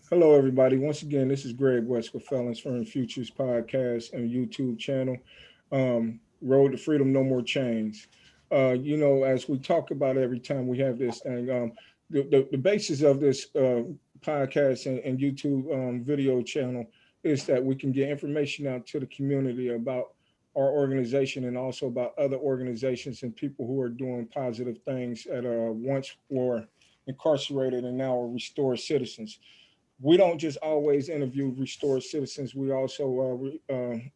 Hello, everybody. Once again, this is Greg West with Felons from Futures podcast and YouTube channel. Road to Freedom, No More Chains. As we talk about every time we have this thing, the basis of this podcast and YouTube video channel is that we can get information out to the community about our organization and also about other organizations and people who are doing positive things that once were incarcerated and now are restored citizens. We don't just always interview restored citizens. We also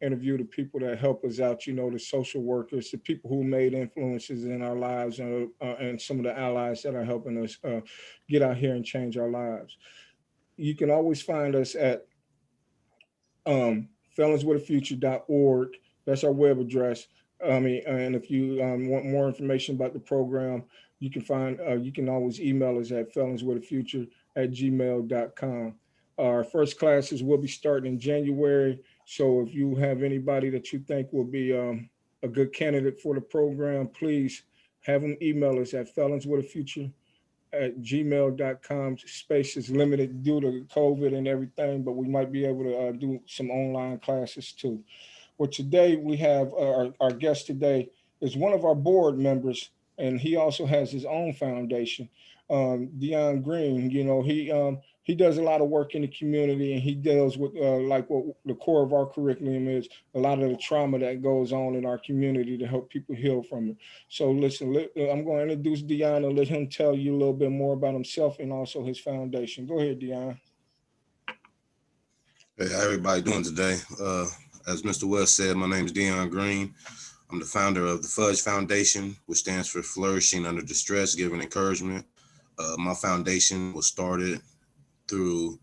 interview the people that help us out. The social workers, the people who made influences in our lives, and some of the allies that are helping us get out here and change our lives. You can always find us at felonswithafuture.org. That's our web address. And if you want more information about the program, you can always email us at felonswithafuture@gmail.com. Our first classes will be starting in January. So if you have anybody that you think will be a good candidate for the program, please have them email us at felonswithafuture@gmail.com. Space is limited due to COVID and everything, but we might be able to do some online classes too. Well, today we have our guest today is one of our board members, and he also has his own foundation, Dion Green. He does a lot of work in the community, and he deals with like what the core of our curriculum is, a lot of the trauma that goes on in our community to help people heal from it. So listen, I'm going to introduce Dion and let him tell you a little bit more about himself and also his foundation. Go ahead, Dion. Hey, how everybody doing today? As Mr. West said, my name is Dion Green. I'm the founder of the Fudge Foundation, which stands for Flourishing Under Distress, Giving Encouragement. My foundation was started through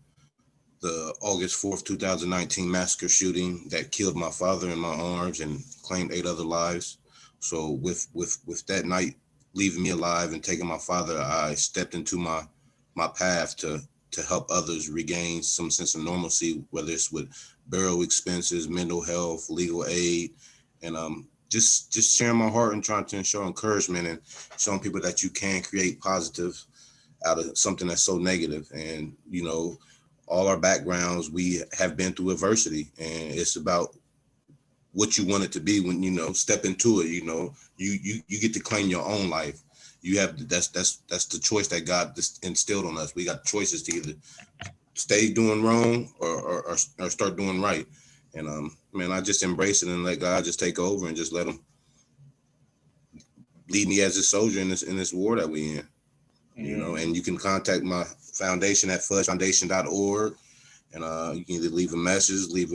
the August 4th, 2019 massacre shooting that killed my father in my arms and claimed 8 other lives. So with that night leaving me alive and taking my father, I stepped into my path to help others regain some sense of normalcy, whether it's with burial expenses, mental health, legal aid, and just sharing my heart and trying to show encouragement and showing people that you can create positive out of something that's so negative. And all our backgrounds, we have been through adversity, and it's about what you want it to be when step into it. You get to claim your own life. You have that's the choice that God instilled on us. We got choices to either stay doing wrong or start doing right. And man, I just embrace it and let God just take over and just let him lead me as a soldier in this war that we in. And you can contact my foundation at fudgefoundation.org, and you can either leave a message, leave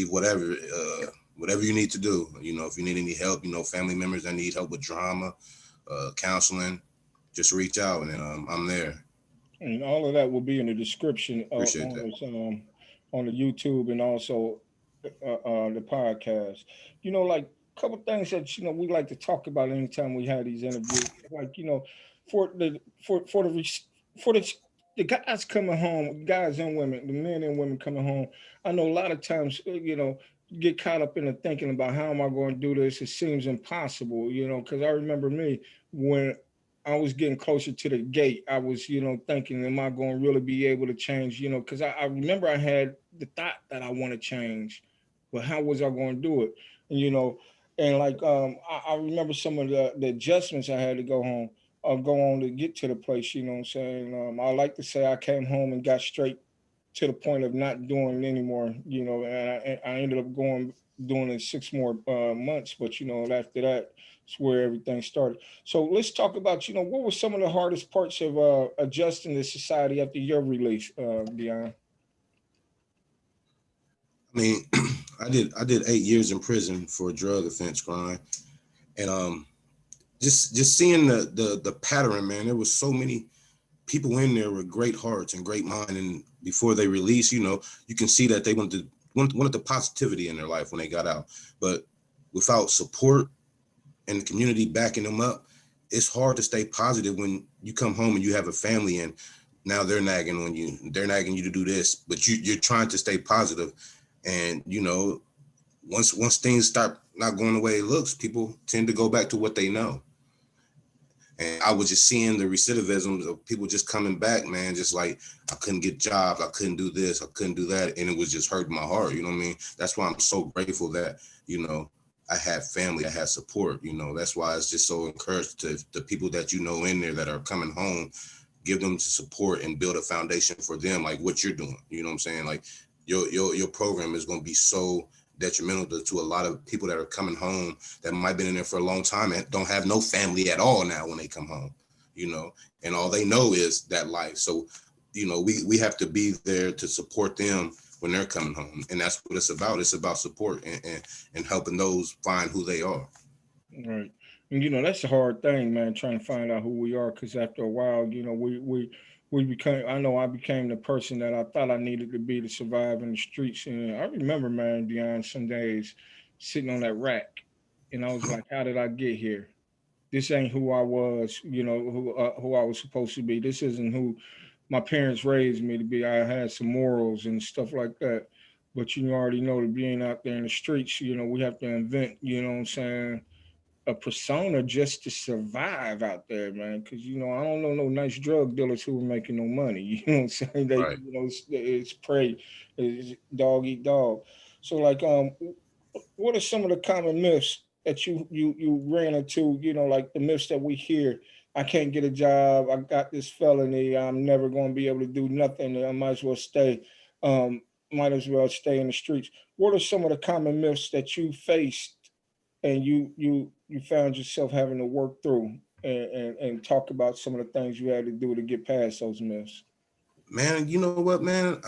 whatever you need to do. If you need any help, family members that need help with drama, counseling, just reach out, and I'm there. And all of that will be in the description Appreciate that. on the YouTube and also the podcast. Like a couple things that we like to talk about anytime we have these interviews. Like for the for the for the guys coming home, guys and women, the men and women coming home. I know a lot of times get caught up in the thinking about how am I going to do this. It seems impossible, because I remember me when I was getting closer to the gate. I was, thinking, am I going to really be able to change? Because I remember I had the thought that I want to change, but how was I going to do it? And and like I remember some of the adjustments I had to go on to get to the place. You know what I'm saying? I like to say I came home and got straight to the point of not doing it anymore. And I ended up doing it 6 more months. But after that, it's where everything started. So let's talk about what were some of the hardest parts of adjusting to society after your release, Dion. I mean, I did 8 years in prison for a drug offense crime, and just seeing the pattern, man. There was so many people in there with great hearts and great mind, and before they release, you can see that they wanted the positivity in their life when they got out, but without support and the community backing them up, it's hard to stay positive when you come home and you have a family and now they're nagging you to do this, but you're trying to stay positive. And once things start not going the way it looks, people tend to go back to what they know. And I was just seeing the recidivism of people just coming back, man, just like I couldn't get jobs, I couldn't do this, I couldn't do that. And it was just hurting my heart. You know what I mean? That's why I'm so grateful that, I had family, I had support. That's why it's just so encouraged to the people that in there that are coming home, give them support and build a foundation for them, like what you're doing. You know what I'm saying? Like your program is going to be so detrimental to a lot of people that are coming home that might have been in there for a long time and don't have no family at all now when they come home, and all they know is that life. So, we have to be there to support them when they're coming home. And that's what it's about. It's about support and helping those find who they are. Right. And that's a hard thing, man, trying to find out who we are, because after a while, we became, I know I became the person that I thought I needed to be to survive in the streets. And I remember, man, Dion, some days sitting on that rack, and I was like, how did I get here? This ain't who I was, who I was supposed to be. This isn't who my parents raised me to be. I had some morals and stuff like that. But you already know that being out there in the streets, we have to invent, what I'm saying, a persona just to survive out there, man. Because I don't know no nice drug dealers who are making no money. You know what I'm saying? They, Right. it's prey, it's dog eat dog. So like, what are some of the common myths that you ran into? Like the myths that we hear. I can't get a job. I got this felony. I'm never going to be able to do nothing. I might as well stay. Um, might as well stay in the streets. What are some of the common myths that you faced and you found yourself having to work through and talk about some of the things you had to do to get past those myths? Man, you know what, man?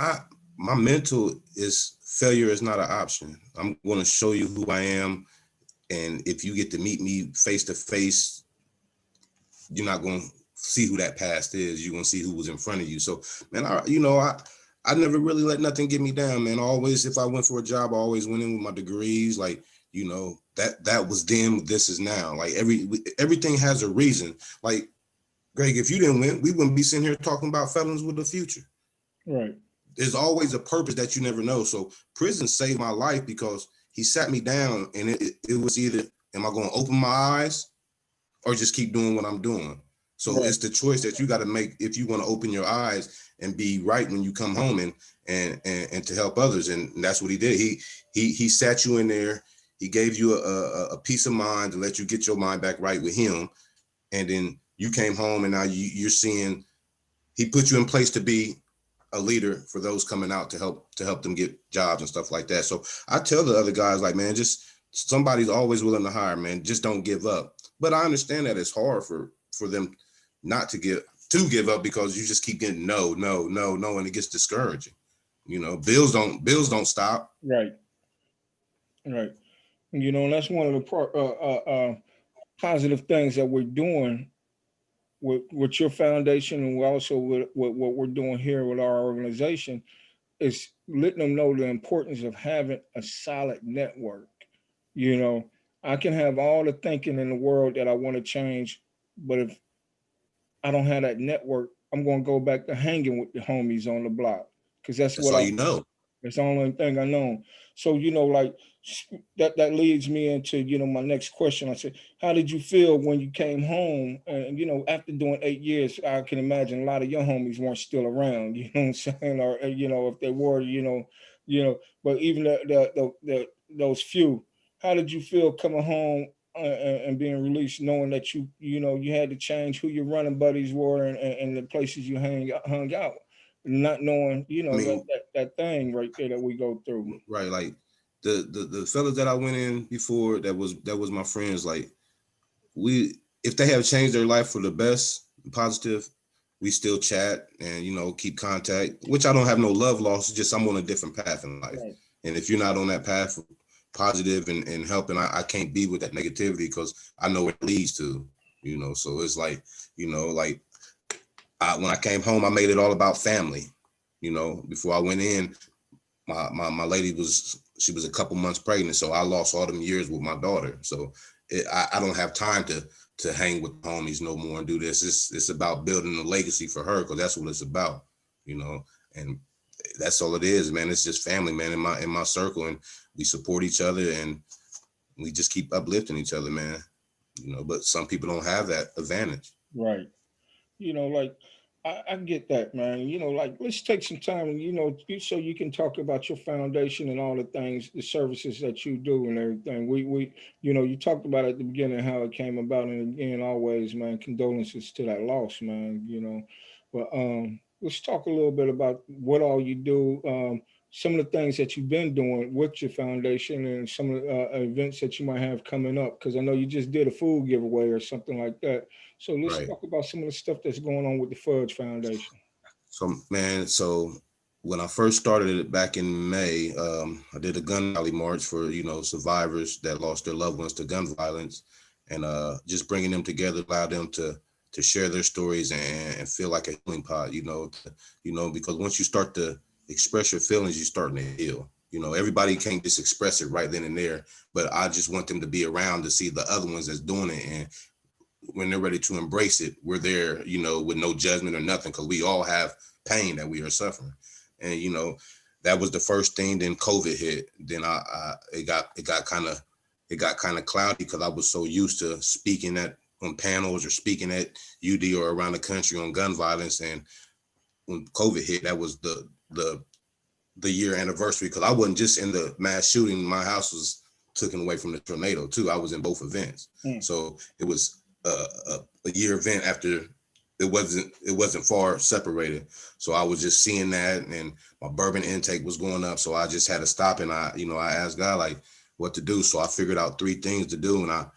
My mental is failure is not an option. I'm going to show you who I am. And if you get to meet me face to face, you're not going to see who that past is. You're going to see who was in front of you. So, man, I never really let nothing get me down, man. Always, if I went for a job, I always went in with my degrees. Like, that was then, this is now. Like everything has a reason. Like, Greg, if you didn't win, we wouldn't be sitting here talking about felons with the future. Right. There's always a purpose that you never know. So prison saved my life because he sat me down, and it was either, am I going to open my eyes or just keep doing what I'm doing? So Right. it's the choice that you got to make if you want to open your eyes and be right when you come home and to help others. And that's what he did. He sat you in there. He gave you a peace of mind to let you get your mind back right with him. And then you came home, and now you're seeing he put you in place to be a leader for those coming out to help them get jobs and stuff like that. So I tell the other guys, like, man, just somebody's always willing to hire, man. Just don't give up. But I understand that it's hard for them not to give up because you just keep getting no, and it gets discouraging. Bills don't stop. Right. Right. And that's one of the positive things that we're doing with your foundation, and also with what we're doing here with our organization, is letting them know the importance of having a solid network. You know, I can have all the thinking in the world that I want to change, but if I don't have that network, I'm going to go back to hanging with the homies on the block, because that's That's what all I you know. that's the only thing I know. So, like that leads me into, my next question. I said, how did you feel when you came home? And after doing 8 years, I can imagine a lot of your homies weren't still around. You know what I'm saying? Or if they were, But even those few, how did you feel coming home and being released, knowing that you had to change who your running buddies were and the places you hung out, not knowing, I that, mean, that that thing right there that we go through. right, like the fellas that I went in before that was my friends. Like, we, if they have changed their life for the best, positive, we still chat and keep contact. Which I don't have no love loss. It's just I'm on a different path in life, Right. and if you're not on that path, positive and helping, I can't be with that negativity because I know it leads to. So it's like, like when I came home, I made it all about family. Before I went in, my lady she was a couple months pregnant, so I lost all them years with my daughter. So I don't have time to hang with homies no more and do this. It's about building a legacy for her, because that's what it's about, and that's all it is, man. It's just family, man, in my circle, and we support each other and we just keep uplifting each other, man. But some people don't have that advantage. Right. Like I get that, man. Like let's take some time and so you can talk about your foundation and all the things, the services that you do and everything. We you talked about at the beginning how it came about, and again, always, man, condolences to that loss, man. But let's talk a little bit about what all you do. Some of the things that you've been doing with your foundation and some of the events that you might have coming up, because I know you just did a food giveaway or something like that. So let's Right. talk about some of the stuff that's going on with the Fudge Foundation. So man, so when I first started it back in May, I did a gun rally march for survivors that lost their loved ones to gun violence, and just bringing them together, allow them to share their stories and feel like a healing pot. Because once you start to express your feelings, you starting to heal. Everybody can't just express it right then and there, but I just want them to be around to see the other ones that's doing it, and when they're ready to embrace it, we're there, with no judgment or nothing, because we all have pain that we are suffering. And that was the first thing. Then COVID hit. Then it got kind of cloudy because I was so used to speaking at on panels or speaking at UD or around the country on gun violence. And when COVID hit, that was the year anniversary, because I wasn't just in the mass shooting. My house was taken away from the tornado too. I was in both events, Mm. so it was a year event after. It wasn't far separated, so I was just seeing that, and my bourbon intake was going up. So I just had to stop, and I asked God like what to do. So I figured out three things to do, and I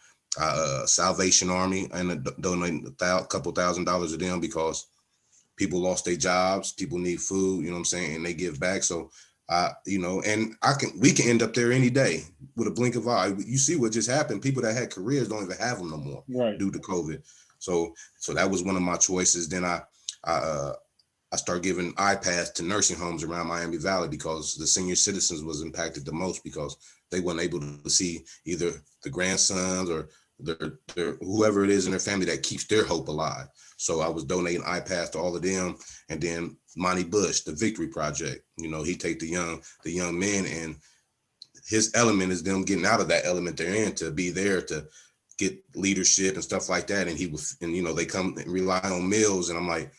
Salvation Army, and donating couple $1,000 to them because people lost their jobs, people need food, you know what I'm saying, and they give back. So and we can end up there any day with a blink of eye. You see what just happened. People that had careers don't even have them no more Right. due to COVID. So that was one of my choices. Then I started giving iPads to nursing homes around Miami Valley, because the senior citizens was impacted the most, because they weren't able to see either the grandsons or their whoever it is in their family that keeps their hope alive. So I was donating iPads to all of them. And then Monty Bush, the Victory Project, he take the young men, and his element is them getting out of that element they're in to be there to get leadership and stuff like that. And they come and rely on meals, and I'm like,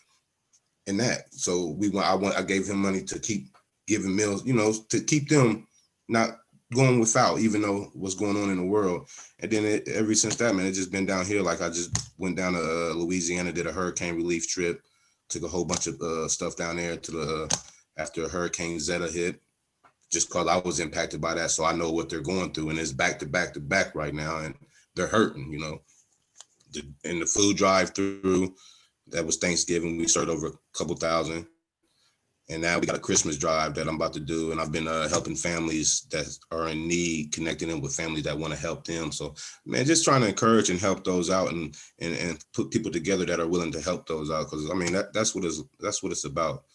in that. So I gave him money to keep giving meals, to keep them not going without, even though what's going on in the world. And then ever since that, man, it's just been downhill. Like I just went down to Louisiana, did a hurricane relief trip, took a whole bunch of stuff down there to after Hurricane Zeta hit, just because I was impacted by that. So I know what they're going through, and it's back to back to back right now, and they're hurting, And the food drive through, that was Thanksgiving. We served over a couple thousand. And now we got a Christmas drive that I'm about to do. And I've been helping families that are in need, connecting them with families that want to help them. So, man, just trying to encourage and help those out, and put people together that are willing to help those out. Because, I mean, that's what it's about.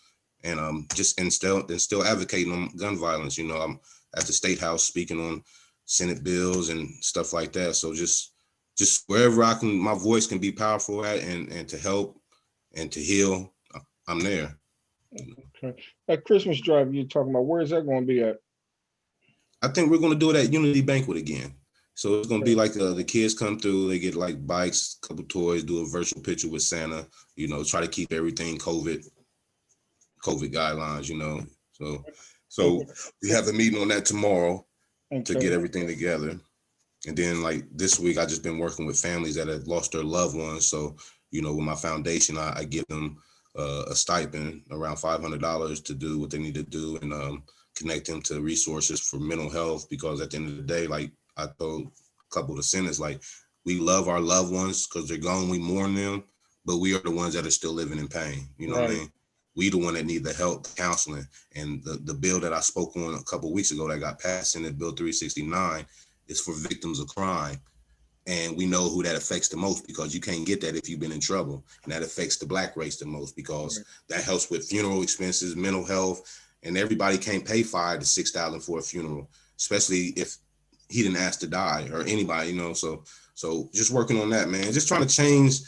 And just still advocating on gun violence. I'm at the State House speaking on Senate bills and stuff like that. So just wherever my voice can be powerful at, and to help and to heal, I'm there. Okay. That Christmas drive you're talking about, where is that going to be at? I think we're going to do it at Unity Banquet again. So it's going to be Okay. like the kids come through, they get like bikes, a couple toys, do a virtual picture with Santa, try to keep everything COVID guidelines, So so Okay. we have a meeting on that tomorrow to get Okay. everything together. And then like this week, I just been working with families that have lost their loved ones. So, with my foundation, I give them a stipend around $500 to do what they need to do, and connect them to resources for mental health. Because at the end of the day, like I told a couple of the senators, like we love our loved ones because they're gone, we mourn them, but we are the ones that are still living in pain. You know what I Right. mean? We the one that need the help, counseling. And the bill that I spoke on a couple of weeks ago that got passed in it, Bill 369, is for victims of crime. And we know who that affects the most, because you can't get that if you've been in trouble. And that affects the Black race the most, because Right. that helps with funeral expenses, mental health, and everybody can't pay $5,000 to $6,000 for a funeral, especially if he didn't ask to die, or anybody, So just working on that, man. Just trying to change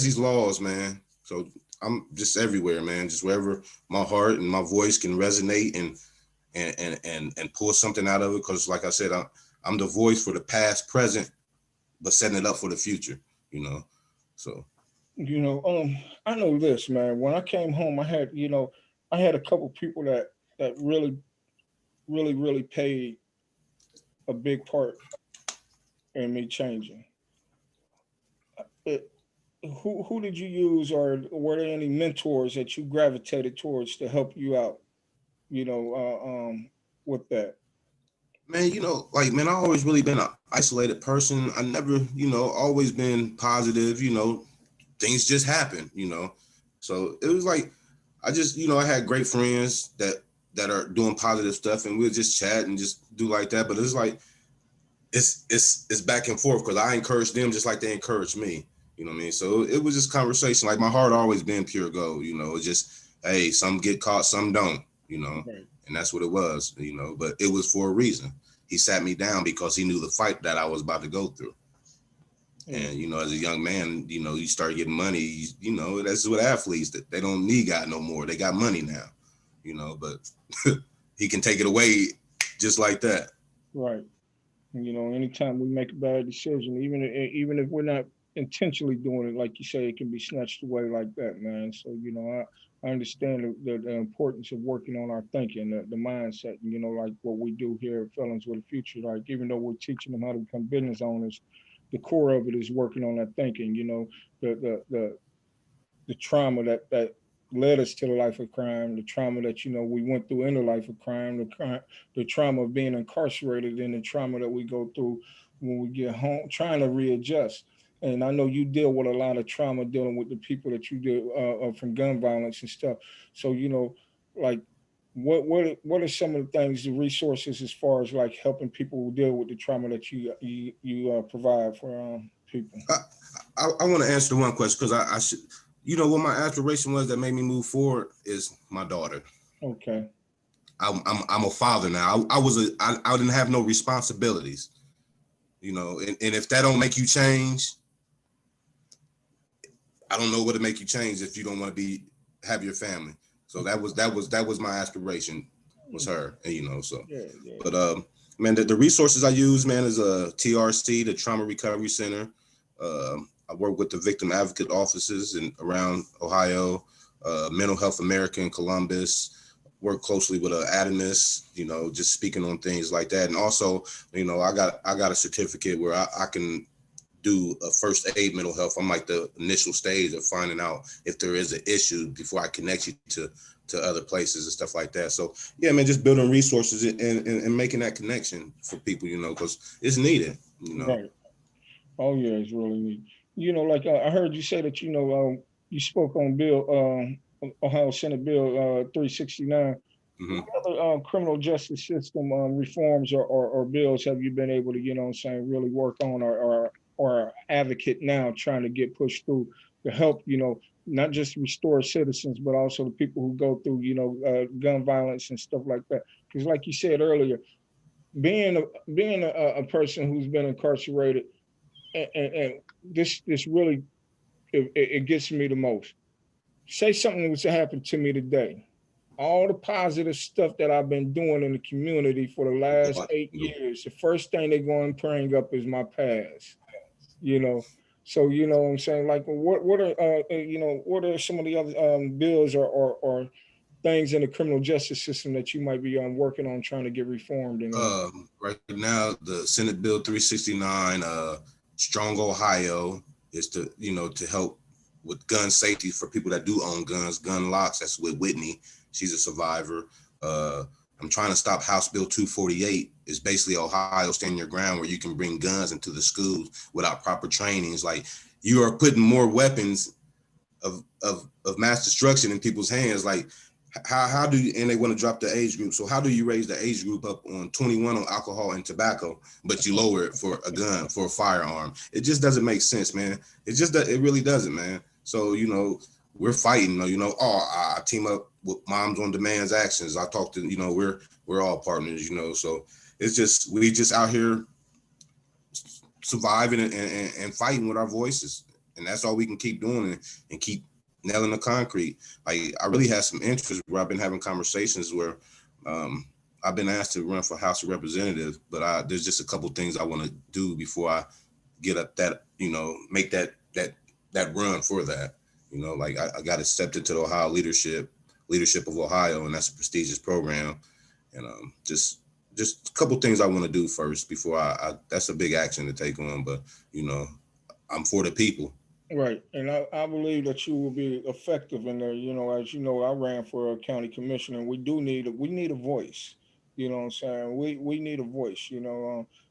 these laws, man. So I'm just everywhere, man. Just wherever my heart and my voice can resonate, and pull something out of it. Because like I said, I'm the voice for the past, present, but setting it up for the future, So I know this, man. When I came home, I had a couple people that really played a big part in me changing. It, who did you use, or were there any mentors that you gravitated towards to help you out? You know, with that. Man, like, man, I always really been an isolated person. I never, always been positive. Things just happen. So it was like, I just, I had great friends that are doing positive stuff, and we'll just chat and just do like that. But it's like, it's back and forth, because I encourage them just like they encourage me. You know what I mean? So it was just conversation. Like, my heart always been pure gold. It's just, hey, some get caught, some don't. Right. And that's what it was. But it was for a reason. He sat me down because he knew the fight that I was about to go through. Mm. And as a young man, you start getting money. That's what athletes, that they don't need God no more. They got money now. But he can take it away just like that. Right. Anytime we make a bad decision, even if we're not intentionally doing it, like you say, it can be snatched away like that, man. So I understand the importance of working on our thinking, the mindset, and like what we do here at Felons with a Future. Like, even though we're teaching them how to become business owners, the core of it is working on that thinking. The trauma that led us to the life of crime, the trauma that we went through in the life of crime, the trauma of being incarcerated, and the trauma that we go through when we get home, trying to readjust. And I know you deal with a lot of trauma dealing with the people that you do from gun violence and stuff. So like, what are some of the things, the resources, as far as like helping people deal with the trauma that you provide for people? I, I want to answer the one question, because I should, what my aspiration was that made me move forward is my daughter. Okay. I'm a father now. I didn't have no responsibilities, and if that don't make you change, I don't know what to make you change if you don't want to have your family. So that was my aspiration, was her, and so. Yeah, yeah. But man, the resources I use, man, is a TRC, the Trauma Recovery Center. I work with the victim advocate offices around Ohio, Mental Health America in Columbus. Work closely with Adamus, just speaking on things like that. And also, I got a certificate where I can do a first aid mental health. I'm like the initial stage of finding out if there is an issue before I connect you to other places and stuff like that. So yeah, man, just building resources and making that connection for people, because it's needed. Right. Oh yeah, it's really neat. Like I heard you say that you spoke on Bill Ohio Senate Bill 369. Hmm. What other criminal justice system reforms or bills have you been able to really work on, or advocate now trying to get pushed through to help not just restore citizens, but also the people who go through gun violence and stuff like that? Because like you said earlier, being a person who's been incarcerated, and this really it gets me the most. Say something was to happen to me today. All the positive stuff that I've been doing in the community for the last 8 years, the first thing they're going to bring up is my past. You know, so what I'm saying, like, what are some of the other bills or things in the criminal justice system that you might be working on trying to get reformed in? Right now, the Senate Bill 369, Strong Ohio, is to help with gun safety for people that do own guns, gun locks. That's with Whitney. She's a survivor. Uh, I'm trying to stop House Bill 248. It's basically Ohio stand your ground, where you can bring guns into the schools without proper training. It's like you are putting more weapons of mass destruction in people's hands. Like, how do you, and they want to drop the age group. So how do you raise the age group up on 21 on alcohol and tobacco, but you lower it for a gun, for a firearm? It just doesn't make sense, man. It really doesn't, man. So, we're fighting, I team up with Moms on Demand's Actions. I talk to, we're all partners, so we just out here surviving and fighting with our voices. And that's all we can keep doing, and keep nailing the concrete. Like, I really had some interest where I've been having conversations where I've been asked to run for House of Representatives, but there's just a couple things I want to do before I get up that, make that that run for that. Like I got accepted to the Ohio leadership of Ohio, and that's a prestigious program. And just a couple things I want to do first before I that's a big action to take on, but you know, I'm for the people. Right, and I believe that you will be effective in there. As you know, I ran for a county commissioner, and we need a voice. You know what I'm saying? We need a voice.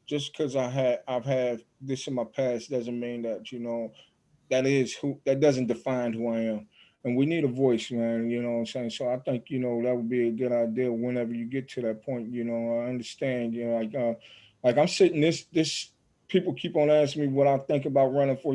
Just because I've had this in my past doesn't mean that that doesn't define who I am. And we need a voice, man. You know what I'm saying? So I think that would be a good idea whenever you get to that point. I understand. Like I'm sitting this. People keep on asking me what I think about running for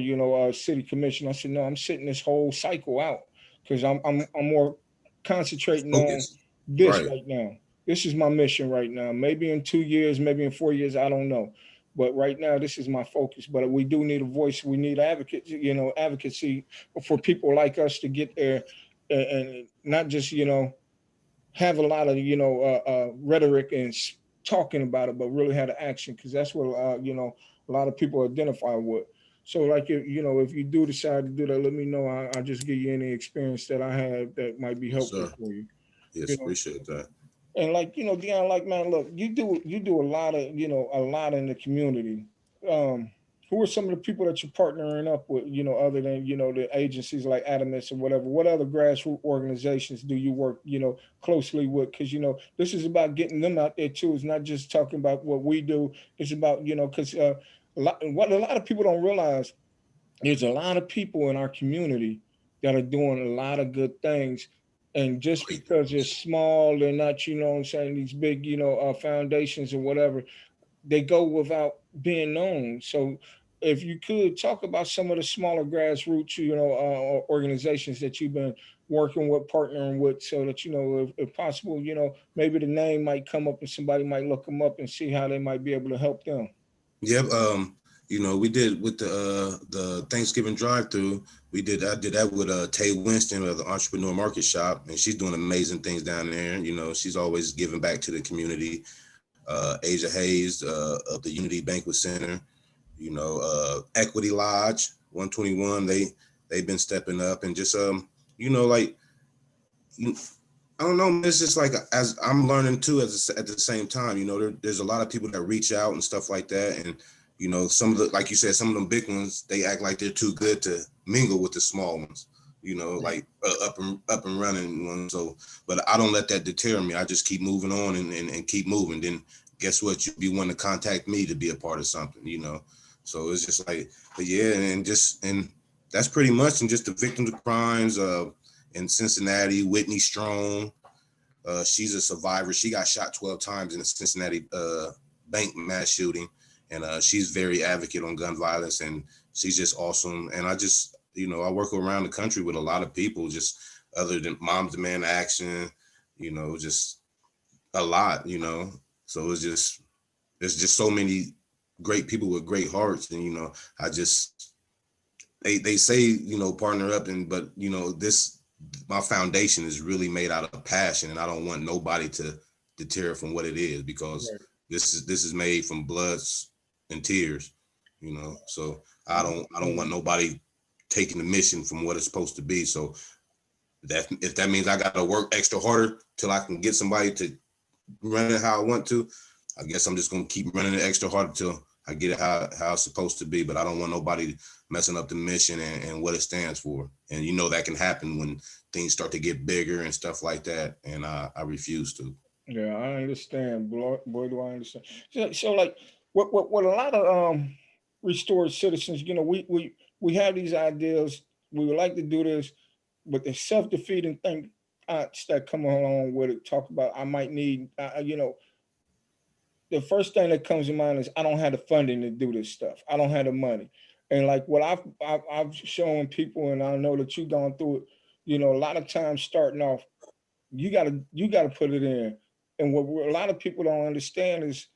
city commission. I said no, I'm sitting this whole cycle out because I'm more concentrating on Focus. this Right. right now. This is my mission right now. Maybe in 2 years, maybe in 4 years, I don't know, but right now this is my focus. But we do need a voice. We need advocates, advocacy for people like us to get there, and not just have a lot of rhetoric and talking about it, but really have the action, because that's what a lot of people identify with. So like if you do decide to do that, let me know. I'll just give you any experience that I have that might be Yes, helpful sir. for you. Yes, You know, appreciate that. and like Dion, like man, look, you do a lot in the community. Um, who are some of the people that you're partnering up with? Other than the agencies like Adamus or whatever. What other grassroots organizations do you work closely with? Because this is about getting them out there too. It's not just talking about what we do. It's about because what a lot of people don't realize, there's a lot of people in our community that are doing a lot of good things. And just Great because they're things. small, they're not, what I'm saying, these big, foundations or whatever, they go without being known. So if you could talk about some of the smaller grassroots, organizations that you've been working with, partnering with, so that, if possible, maybe the name might come up and somebody might look them up and see how they might be able to help them. Yep. We did with the Thanksgiving drive through. I did that with Tay Winston of the Entrepreneur Market Shop, and she's doing amazing things down there. She's always giving back to the community. Asia Hayes of the Unity Banquet Center, Equity Lodge 121. They've been stepping up and just like I don't know. It's just like as I'm learning too at the same time. There's a lot of people that reach out and stuff like that, and some of the, like you said, some of them big ones, they act like they're too good to mingle with the small ones. Right. Like up and running ones. So, but I don't let that deter me. I just keep moving on and keep moving. Then guess what? You'll be wanting to contact me to be a part of something. So it's just like, but yeah, and that's pretty much, and just the victims of crimes. In Cincinnati, Whitney Strong. She's a survivor. She got shot 12 times in the Cincinnati bank mass shooting, and she's very advocate on gun violence, and she's just awesome. And I work around the country with a lot of people, just other than Moms Demand Action, just a lot. So there's just so many great people with great hearts, and I just they say partner up, and but this my foundation is really made out of passion, and I don't want nobody to deter from what it is, because Right. this is made from blood and tears. So I don't want nobody taking the mission from what it's supposed to be. So that if that means I got to work extra harder till I can get somebody to run it how I want to, I guess I'm just gonna keep running it extra hard until I get it how it's supposed to be. But I don't want nobody messing up the mission and what it stands for. And that can happen when things start to get bigger and stuff like that. And I refuse to. Yeah, I understand. Boy, do I understand. So like, what a lot of restored citizens, we have these ideas. We would like to do this, but the self defeating thoughts that come along with it. Talk about I might need, the first thing that comes to mind is I don't have the funding to do this stuff. I don't have the money, and like what I've shown people, and I know that you've gone through it. A lot of times starting off, you gotta put it in. And what a lot of people don't understand is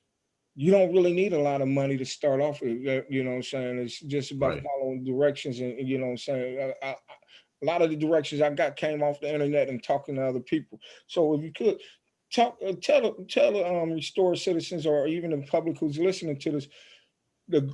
you don't really need a lot of money to start off with. What I'm saying? It's just about Right. following directions, and you know what I'm saying. A lot of the directions I got came off the internet and talking to other people. So if you could tell the restored citizens, or even the public who's listening to this, the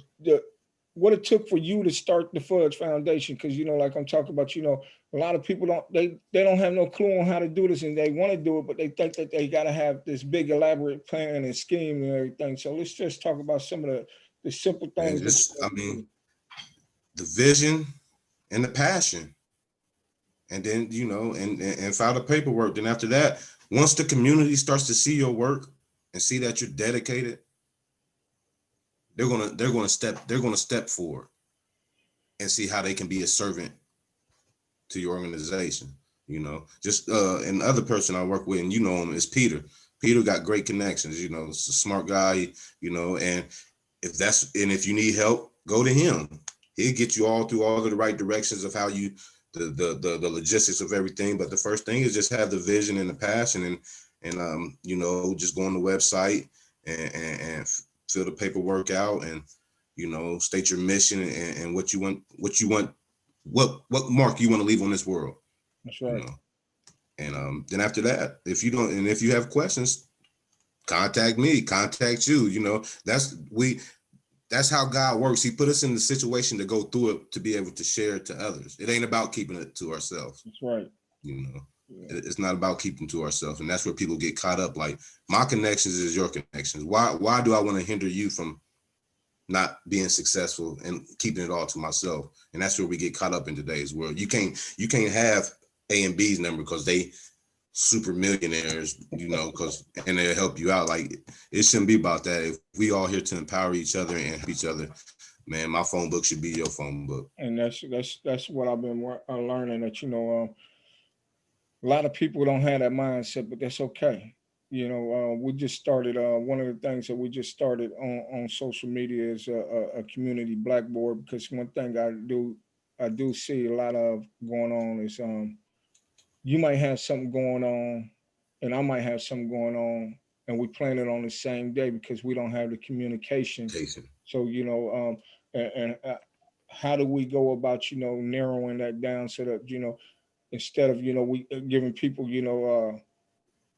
what it took for you to start the Fudge Foundation, because like I'm talking about, a lot of people they don't have no clue on how to do this, and they want to do it, but they think that they got to have this big elaborate plan and scheme and everything. So let's just talk about some of the simple And things that just, you I have to mean, do. the vision and the passion, and then and file the paperwork. Then after that, once the community starts to see your work and see that you're dedicated, they're gonna step forward and see how they can be a servant to your organization. Just and the other person I work with, and him, is Peter. Peter got great connections. He's a smart guy. And if you need help, go to him. He'll get you all through all of the right directions of how you the logistics of everything. But the first thing is just have the vision and the passion, and just go on the website and fill the paperwork out, and state your mission and what mark you want to leave on this world. That's you right. know and then after that, if you have questions, contact me, contact you. That's how God works. He put us in the situation to go through it, to be able to share it to others. It ain't about keeping it to ourselves. That's right. You know, Yeah. it's not about keeping to ourselves, and that's where people get caught up. Like, my connections is your connections. Why do I want to hinder you from not being successful and keeping it all to myself? And that's where we get caught up in today's world. You can't have A and B's number because they super millionaires, and they'll help you out. Like, it shouldn't be about that. If we all here to empower each other and help each other, man, my phone book should be your phone book. And that's what I've been learning, that a lot of people don't have that mindset, but that's okay. We just started. One of the things that we just started on social media is a community blackboard, because one thing I do see a lot of going on is, you might have something going on, and I might have something going on, and we plan it on the same day because we don't have the communication. Jason. So and how do we go about narrowing that down, so that instead of we giving people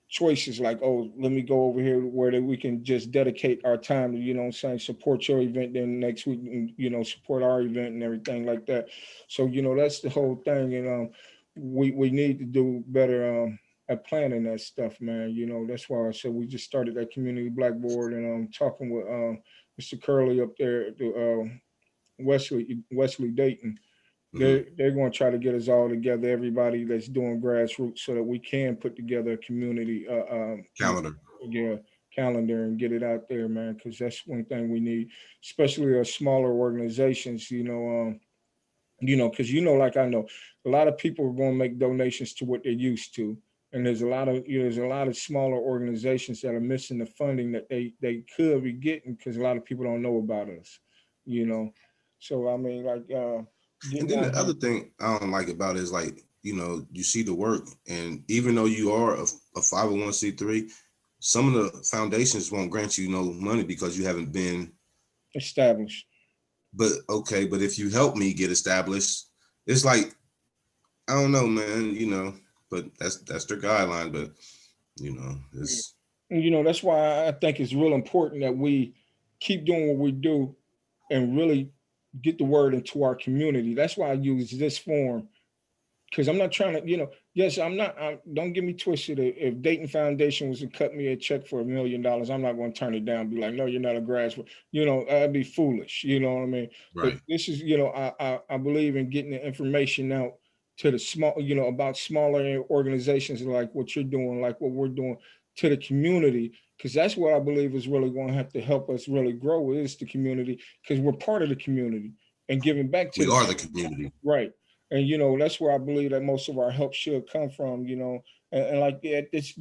choices like, oh, let me go over here where that we can just dedicate our time to, what I'm saying, support your event, then next week, and support our event and everything like that. So that's the whole thing. And we need to do better at planning that stuff, man. That's why I said we just started that community blackboard, and I'm talking with Mr. Curley up there at the Wesley Dayton. Mm-hmm. They're going to try to get us all together, everybody that's doing grassroots, so that we can put together a community Calendar. yeah, calendar, and get it out there, man. Because that's one thing we need, especially smaller organizations. Because like I know, a lot of people are going to make donations to what they're used to, and there's a lot of smaller organizations that are missing the funding that they could be getting, because a lot of people don't know about us. You know, so I mean, like And getting then out the here. other thing I don't like about it is, like, you see the work, and even though you are a 501c3, some of the foundations won't grant you no money because you haven't been. Established. But okay, but if you help me get established, it's like, I don't know, man. But that's their guideline. But Yeah. it's And that's why I think it's real important that we keep doing what we do, and really get the word into our community. That's why I use this forum, because I'm not trying to, yes, I'm not. Don't get me twisted. If Dayton Foundation was to cut me a check for $1 million, I'm not going to turn it down. Be like, no, you're not a grassroots. I'd be foolish. You know what I mean? But right. this is, I believe in getting the information out to the small, about smaller organizations, like what you're doing, like what we're doing, to the community, because that's what I believe is really going to have to help us really grow, is the community, because we're part of the community and giving back to We the are the community. community. Right. And that's where I believe that most of our help should come from, and like, yeah, this,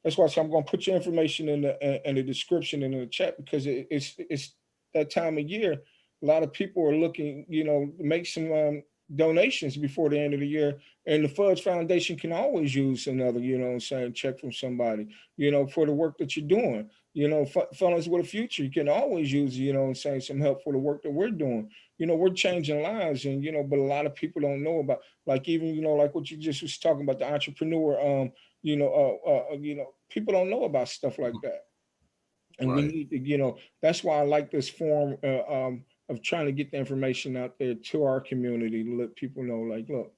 that's why I say I'm going to put your information in the description and in the chat, because it's that time of year. A lot of people are looking, to make some donations before the end of the year, and the Fudge Foundation can always use another, what I'm saying, check from somebody, for the work that you're doing. Fellas with a future, you can always use, what I'm saying, some help for the work that we're doing. We're changing lives, and but a lot of people don't know about, like, even like what you just was talking about, the entrepreneur. People don't know about stuff like that, and we Right. need to. That's why I like this form of trying to get the information out there to our community to let people know, like, look,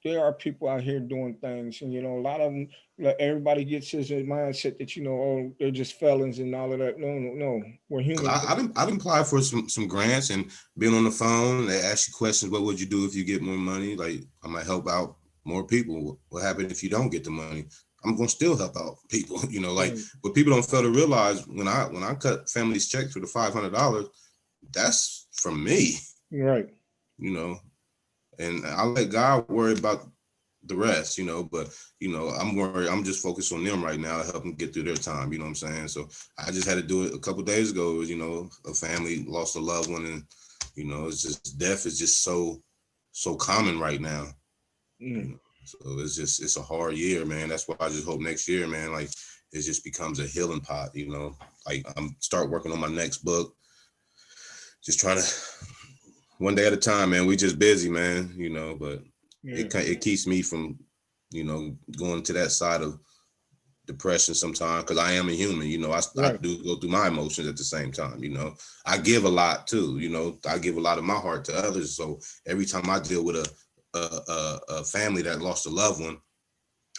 there are people out here doing things, and a lot of them, like, everybody gets his mindset that oh, they're just felons and all of that. No, no, no, we're human. I've applied for some grants and been on the phone. They ask you questions. What would you do if you get more money? Like, I might help out more people. What happens if you don't get the money? I'm gonna still help out people. Like, Right, what people don't fail to realize, when I cut families checks for the $500, that's from me. right. You know, and I let God worry about the rest, but I'm worried. I'm just focused on them right now, help them get through their time. You know what I'm saying? So I just had to do it a couple of days ago. A family lost a loved one, and it's just, death is just so common right now. Mm. So it's a hard year, man. That's why I just hope next year, man, like, it just becomes a healing pot. Like, I'm start working on my next book, just trying to, one day at a time, man. We just busy, man. But Yeah, it keeps me from going to that side of depression sometimes, because I am a human. I right. do go through my emotions at the same time. I give a lot too. I give a lot of my heart to others. So every time I deal with a family that lost a loved one,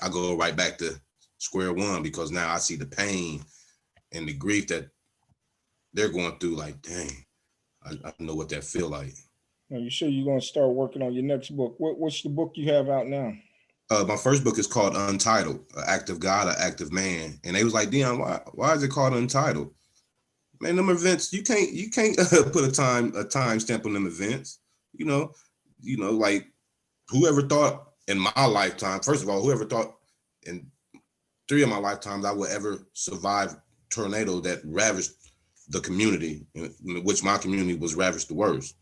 I go right back to square one, because now I see the pain and the grief that they're going through. Like, dang, I know what that feel like. Now, you sure you're gonna start working on your next book? What's the book you have out now? My first book is called Untitled: An Act of God, An Act of Man. And they was like, Dion, why is it called Untitled? Man, them events, you can't put a time stamp on them events. You know, like, whoever thought in my lifetime, first of all, whoever thought in 3 of my lifetimes I would ever survive tornado that ravaged the community, in which my community was ravaged the worst.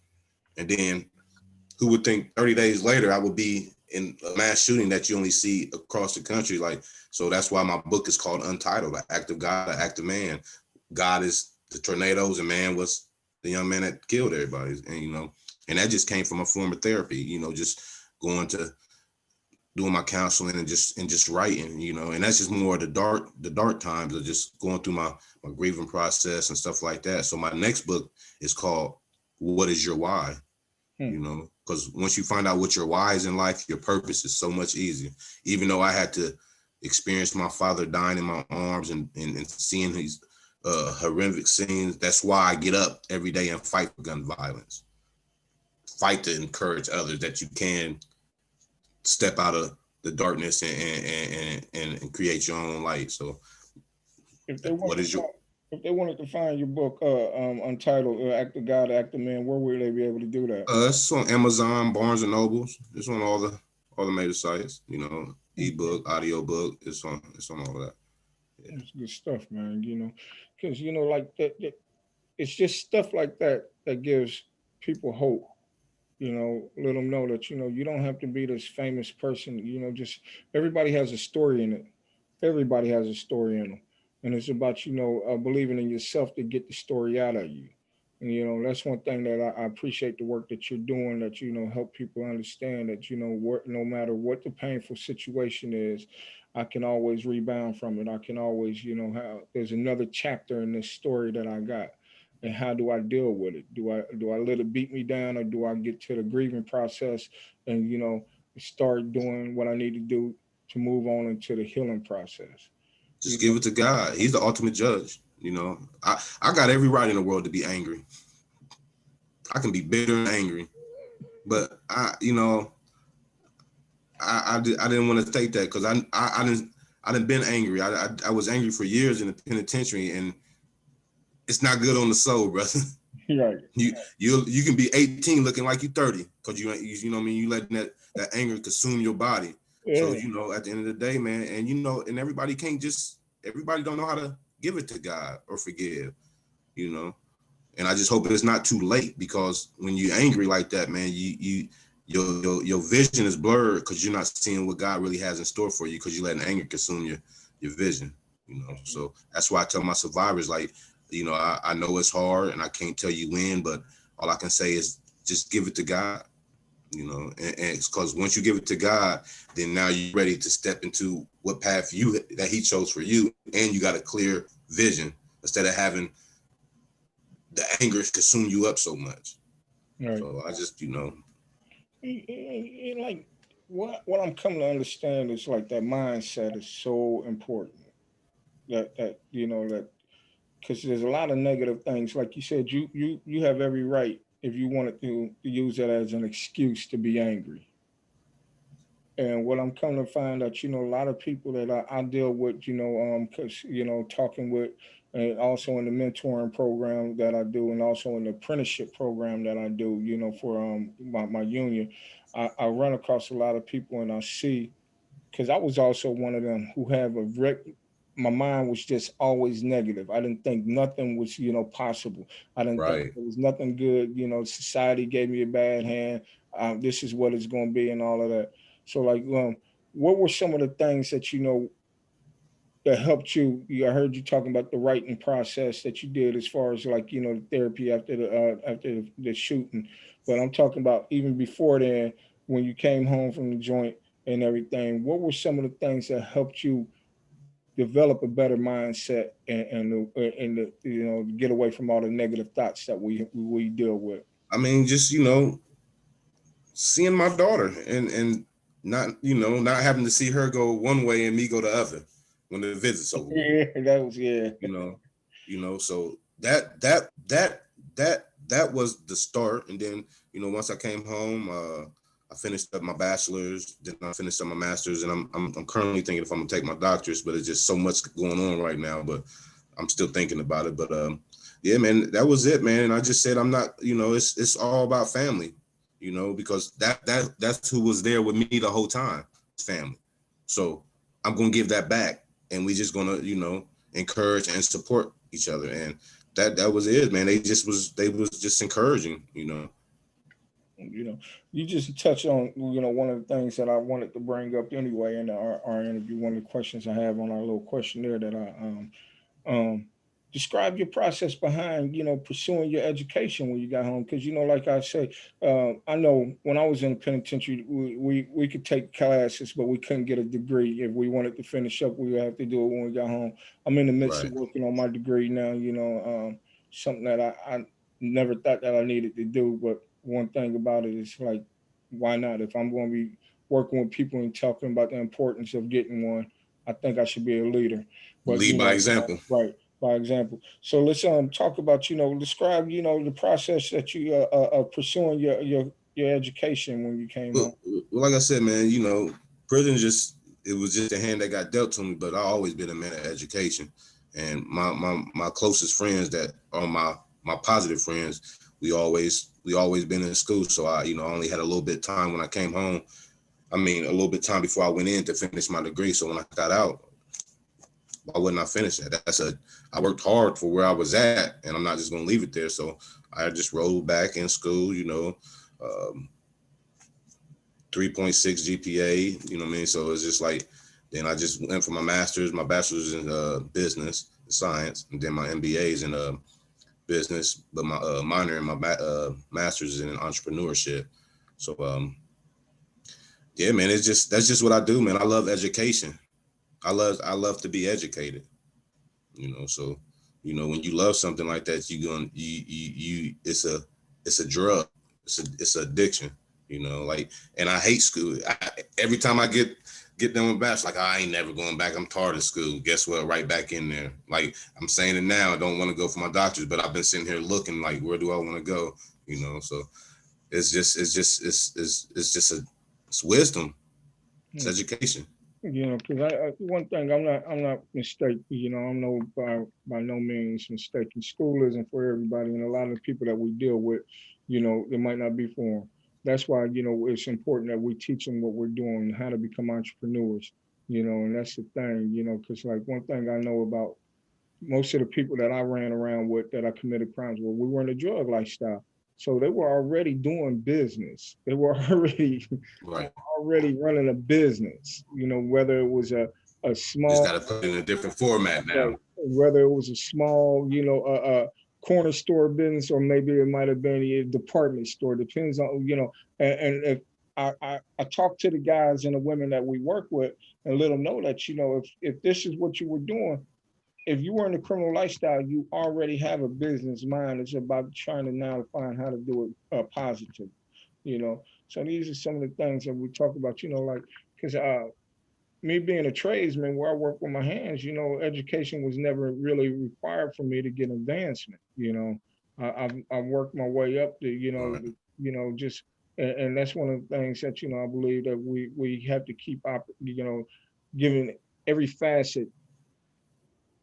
And then who would think 30 days later I would be in a mass shooting that you only see across the country? Like, so that's why my book is called Untitled: An Act of God, An Act of Man. God is the tornadoes, and man was the young man that killed everybody. And that just came from a form of therapy, just going to doing my counseling and just writing, and that's just more of the dark times of just going through my grieving process and stuff like that. So my next book is called What Is Your Why? Hmm. Because once you find out what your why is in life, your purpose is so much easier. Even though I had to experience my father dying in my arms, and seeing these horrific scenes, that's why I get up every day and fight for gun violence, fight to encourage others that you can step out of the darkness and create your own light. So If they wanted what to is your find, if they wanted to find your book, Untitled, Act of God, Act of Man, where would they be able to do that? it's on Amazon, Barnes and Nobles. It's on all the major sites, Okay. ebook, audio book. It's on all of that. Yeah. That's good stuff, man. Because like that, it's just stuff like that that gives people hope. Let them know that you don't have to be this famous person. Just everybody has a story in it. Everybody has a story in them, and it's about believing in yourself to get the story out of you. And that's one thing that I appreciate the work that you're doing. That help people understand that what no matter what the painful situation is, I can always rebound from it. I can always how there's another chapter in this story that I got, and how do I deal with it? Do I let it beat me down, or do I get to the grieving process and start doing what I need to do to move on into the healing process? You Just know, give it to God. He's the ultimate judge. I got every right in the world to be angry. I can be bitter and angry, but I didn't want to take that, because I didn't been angry. I was angry for years in the penitentiary, and it's not good on the soul, brother. right? You can be 18 looking like you 30, because you know what I mean, you letting that anger consume your body. So Yeah, at the end of the day, man, and everybody don't know how to give it to God or forgive, you know. And I just hope it's not too late, because when you're angry like that, man, your vision is blurred, because you're not seeing what God really has in store for you, because you're letting anger consume your vision. So that's why I tell my survivors, like, I know it's hard and I can't tell you when, but all I can say is just give it to God. And it's because once you give it to God, then now you're ready to step into what path that He chose for you, and you got a clear vision, instead of having the anger consume you up so much. Right. So I just, Like what I'm coming to understand is like that mindset is so important. That that because there's a lot of negative things. Like you said, you have every right if you wanted to use that as an excuse to be angry. And what I'm coming to find out, a lot of people that I deal with, because talking with, and also in the mentoring program that I do, and also in the apprenticeship program that I do, for my union, I run across a lot of people, and I see, because I was also one of them who have my mind was just always negative. I didn't think nothing was, possible. I didn't think right. there was nothing good. Society gave me a bad hand. This is what it's going to be, and all of that. So, like, what were some of the things that that helped you? I heard you talking about the writing process that you did, as far as like the therapy after the shooting. But I'm talking about even before then, when you came home from the joint and everything. What were some of the things that helped you develop a better mindset and get away from all the negative thoughts that we deal with? I mean, just, seeing my daughter and not, not having to see her go one way and me go the other when the visit's over with. Yeah, that was yeah. you know, so that was the start. And then, once I came home, I finished up my bachelor's, then I finished up my master's, and I'm currently thinking if I'm gonna take my doctor's, but it's just so much going on right now. But I'm still thinking about it. But yeah, man, that was it, man. And I just said I'm not, it's all about family, because that's who was there with me the whole time, family. So I'm gonna give that back, and we just gonna, encourage and support each other. And that was it, man. They was just encouraging. You know, you just touched on one of the things that I wanted to bring up anyway in our interview. One of the questions I have on our little questionnaire that um, describe your process behind pursuing your education when you got home, because like I say, I know when I was in the penitentiary, we could take classes, but we couldn't get a degree. If we wanted to finish up, we would have to do it when we got home. I'm in the midst of Right. working on my degree now, something that I never thought that I needed to do. But one thing about it is like, why not? If I'm going to be working with people and talking about the importance of getting one, I think I should be a leader. But Lead by example. right, by example. So let's talk about describe the process that you pursuing your education when you came Well, home. well, like I said, man, prison just it was just a hand that got dealt to me. But I always been a man of education, and my closest friends that are my positive friends, we always been in school. So I only had a little bit of time when I came home. I mean, a little bit of time before I went in to finish my degree. So when I got out, why wouldn't I finish that? I worked hard for where I was at, and I'm not just gonna leave it there. So I just rolled back in school, um, 3.6 GPA, you know what I mean? So it's just like, then I just went for my bachelor's in business science, and then my MBA is in business, but my minor and my master's is in entrepreneurship. So yeah, man, that's just what I do, man. I love education. I love to be educated, so when you love something like that, you it's a drug. It's an addiction, like. And I hate school. Every time I get done with bachelor, like, I ain't never going back. I'm tired of school. Guess what? Right back in there. Like, I'm saying it now. I don't want to go for my doctors, but I've been sitting here looking like, where do I want to go? So it's wisdom. It's Hmm. education. Because one thing I'm not mistaken. I'm by no means mistaken. School isn't for everybody, and a lot of the people that we deal with, it might not be for them. That's why it's important that we teach them what we're doing, how to become entrepreneurs. And that's the thing. Because like one thing I know about most of the people that I ran around with that I committed crimes with, we were in a drug lifestyle. So they were already doing business. They were already Right. already running a business. Whether it was a Just small, got to put it in a different format now. right, whether it was a small, corner store business, or maybe it might have been a department store. Depends on and if I talk to the guys and the women that we work with and let them know that if this is what you were doing, if you were in the criminal lifestyle, you already have a business mind. It's about trying to now find how to do it positive, you know. So these are some of the things that we talk about, you know, like because me being a tradesman where I work with my hands, you know, education was never really required for me to get advancement. You know, I've worked my way up to, Right. just and that's one of the things that I believe that we have to keep giving every facet,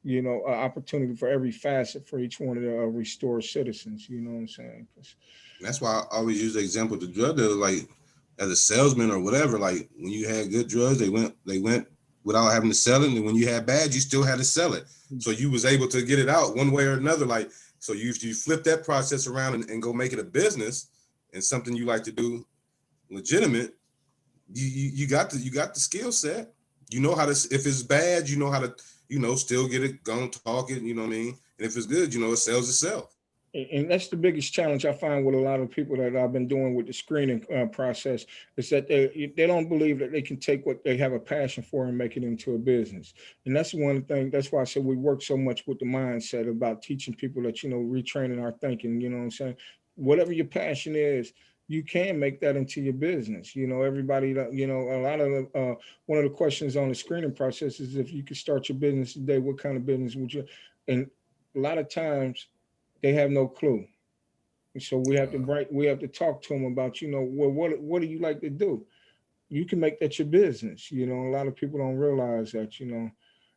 opportunity for every facet for each one of the restored citizens. You know what I'm saying? 'Cause That's why I always use the example of the drug dealer, like as a salesman or whatever. Like when you had good drugs, they went without having to sell it, and when you had bad, you still had to sell it. So you was able to get it out one way or another. Like so, you flip that process around and go make it a business and something you like to do, legitimate. You got the skill set. You know how to, if it's bad, you know how to still get it, go and talk it. You know what I mean? And if it's good, it sells itself. and that's the biggest challenge I find with a lot of people that I've been doing with the screening process is that they don't believe that they can take what they have a passion for and make it into a business. And that's one thing. That's why I said we work so much with the mindset about teaching people that retraining our thinking. You know what I'm saying? Whatever your passion is, you can make that into your business. Everybody that a lot of one of the questions on the screening process is if you could start your business today, what kind of business would you? And a lot of times they have no clue. And so we have to talk to them about, well, what do you like to do? You can make that your business. A lot of people don't realize that, and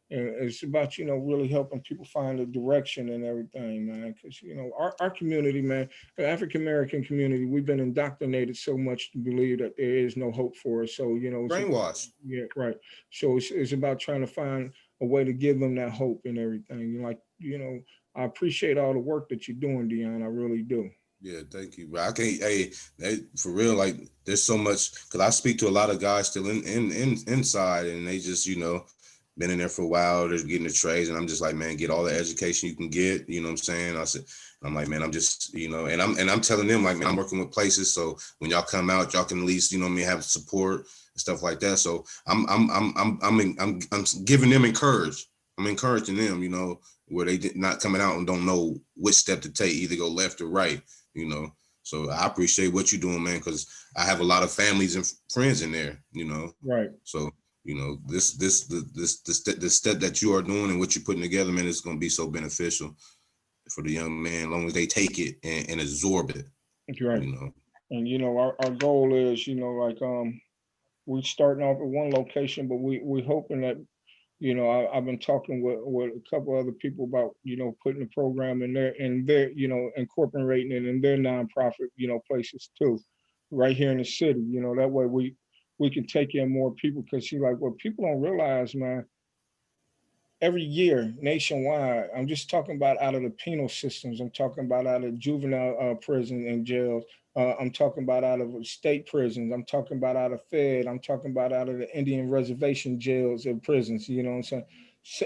it's about, really helping people find a direction and everything, man. Because, our community, man, the African American community, we've been indoctrinated so much to believe that there is no hope for us. So, it's about, Brainwash. yeah, right. So it's about trying to find a way to give them that hope and everything. Like, I appreciate all the work that you're doing, Dion. I really do. Yeah, thank you. But I can't. Hey, for real. Like, there's so much because I speak to a lot of guys still in inside, and they just been in there for a while. They're getting the trades, and I'm just like, man, get all the education you can get. You know what I'm saying? I said, I'm like, man, I'm just and I'm telling them like, man, I'm working with places, so when y'all come out, y'all can at least have support and stuff like that. So I'm giving them encourage. I'm encouraging them, where they did not coming out and don't know which step to take, either go left or right you know. So I appreciate what you're doing, man, because I have a lot of families and friends in there. Right. So this step that you are doing and what you're putting together, man, is going to be so beneficial for the young man, as long as they take it and absorb it. Right. You know. And our goal is, like we're starting off at one location, but we hoping that I've been talking with a couple other people about putting the program in their incorporating it in their nonprofit places too, right here in the city. That way we can take in more people because see like what people don't realize, man, every year nationwide. I'm just talking about out of the penal systems. I'm talking about out of juvenile prison and jails. I'm talking about out of state prisons. I'm talking about out of Fed. I'm talking about out of the Indian reservation jails and prisons. You know what I'm saying? So,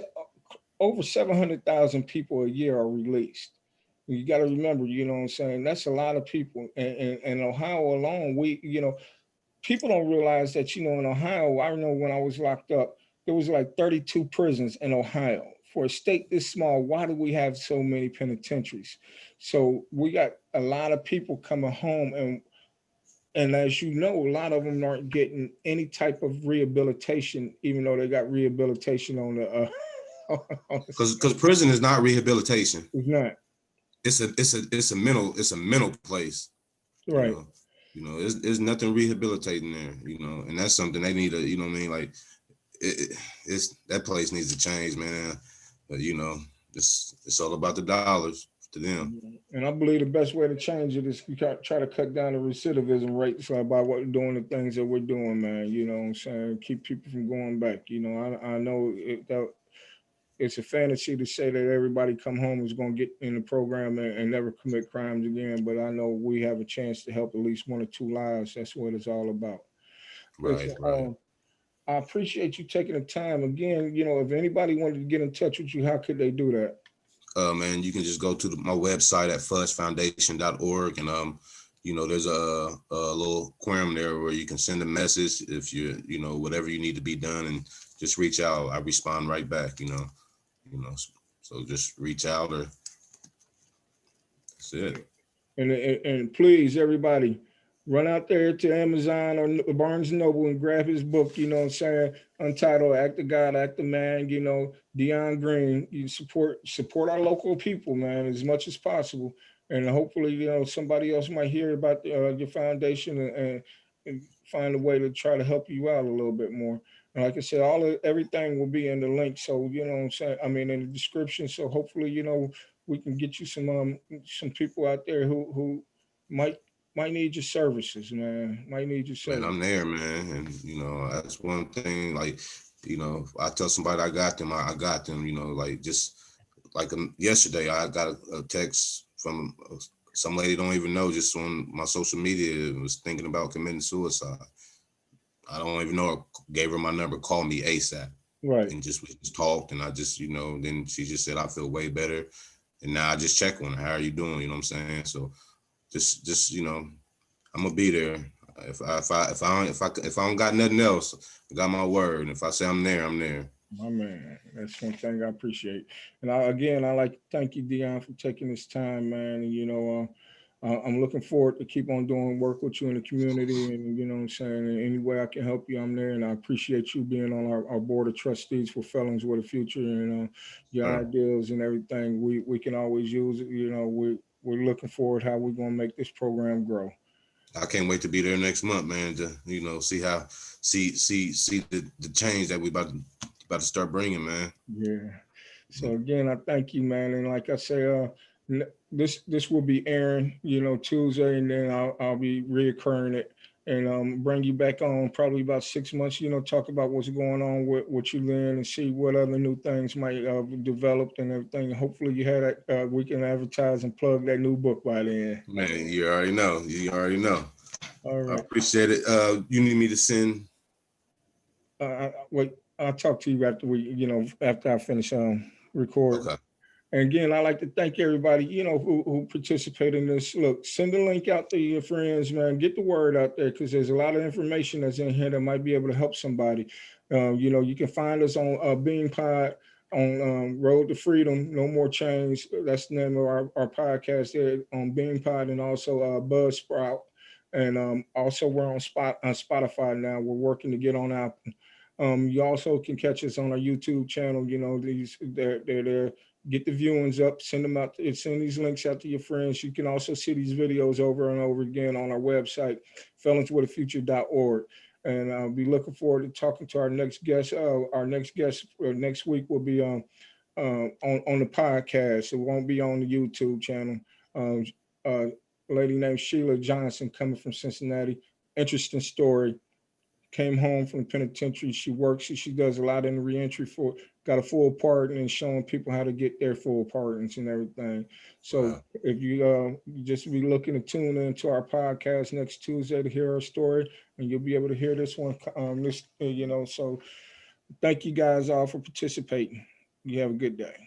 over 700,000 people a year are released. You got to remember, what I'm saying? That's a lot of people. And Ohio alone, people don't realize that in Ohio. I know when I was locked up, there was like 32 prisons in Ohio. For a state this small, why do we have so many penitentiaries? So we got a lot of people coming home, and as you know, a lot of them aren't getting any type of rehabilitation, even though they got rehabilitation on the on the Because prison is not rehabilitation. it's not It's a mental place. You right. know. There's nothing rehabilitating there. And that's something they need to. You know what I mean? Like it's that place needs to change, man. But it's all about the dollars to them. And I believe the best way to change it is we try to cut down the recidivism rate so by what we're doing, the things that we're doing, man. You know what I'm saying? Keep people from going back. I know that it's a fantasy to say that everybody come home is going to get in the program and never commit crimes again. But I know we have a chance to help at least one or two lives. That's what it's all about. Right, Listen, right. I appreciate you taking the time. Again, if anybody wanted to get in touch with you, how could they do that? Man, you can just go to my website at fudgefoundation.org, and there's a little quorum there where you can send a message if whatever you need to be done, and just reach out. I respond right back. You know. So just reach out or that's it. And please, everybody, run out there to Amazon or Barnes and Noble and grab his book. You know what I'm saying? Untitled, Act of God, Act of Man. You know, Dion Green. You support our local people, man, as much as possible. And hopefully, you know, somebody else might hear about your foundation and find a way to try to help you out a little bit more. And like I said, everything will be in the link. So you know what I'm saying? I mean, in the description. So hopefully, you know, we can get you some people out there who might might need your services, man. Might need your Man, service. I'm there, man. And that's one thing. Like, if I tell somebody I got them, I got them. Like just like yesterday, I got a text from some lady don't even know, just on my social media, was thinking about committing suicide. I don't even know her, gave her my number, call me ASAP. Right. And we just talked, and I just, then she just said, I feel way better. And now I just check on her. How are you doing? You know what I'm saying? So just I'm gonna be there. If I don't got nothing else, I got my word. And if I say I'm there, I'm there. My man, that's one thing I appreciate. And I like to thank you, Dion, for taking this time, man. And I'm looking forward to keep on doing work with you in the community. And you know what I'm saying. In any way I can help you, I'm there. And I appreciate you being on our board of trustees for Felons with a Future. And your Sure. ideas and everything, we can always use it. You know, we're looking forward how we're gonna make this program grow. I can't wait to be there next month, man. To see how see the change that we about to start bringing, man. Yeah. So again, I thank you, man. And like I say, this will be airing, you know, Tuesday, and then I'll be reoccurring it and bring you back on probably about 6 months. You know, talk about what's going on with what you learn and see what other new things might have developed and everything. Hopefully, you had that. We can advertise and plug that new book by then. Man, you already know. You already know. All I right. appreciate it. You need me to send? Wait. I'll talk to you after after I finish recording. Okay. And again, I like to thank everybody, you know, who participate in this. Look, send the link out to your friends, man. Get the word out there because there's a lot of information that's in here that might be able to help somebody. You know, you can find us on Bean Pod, on Road to Freedom, No More Chains. That's the name of our podcast there on Bean Pod, and also Buzzsprout. And also we're on Spotify now. We're working to get on Apple. You also can catch us on our YouTube channel. You know, they're there. Get the viewings up, send them out, send these links out to your friends. You can also see these videos over and over again on our website, felonswithafuture.org. And I'll be looking forward to talking to our next guest. Our next guest next week will be on the podcast. It won't be on the YouTube channel. Um, a lady named Sheila Johnson coming from Cincinnati. Interesting story, came home from the penitentiary. She works. She does a lot in the reentry for. Got a full pardon and showing people how to get their full pardons and everything. So Wow. if you just be looking to tune into our podcast next Tuesday to hear our story, and you'll be able to hear this one. So thank you guys all for participating. You have a good day.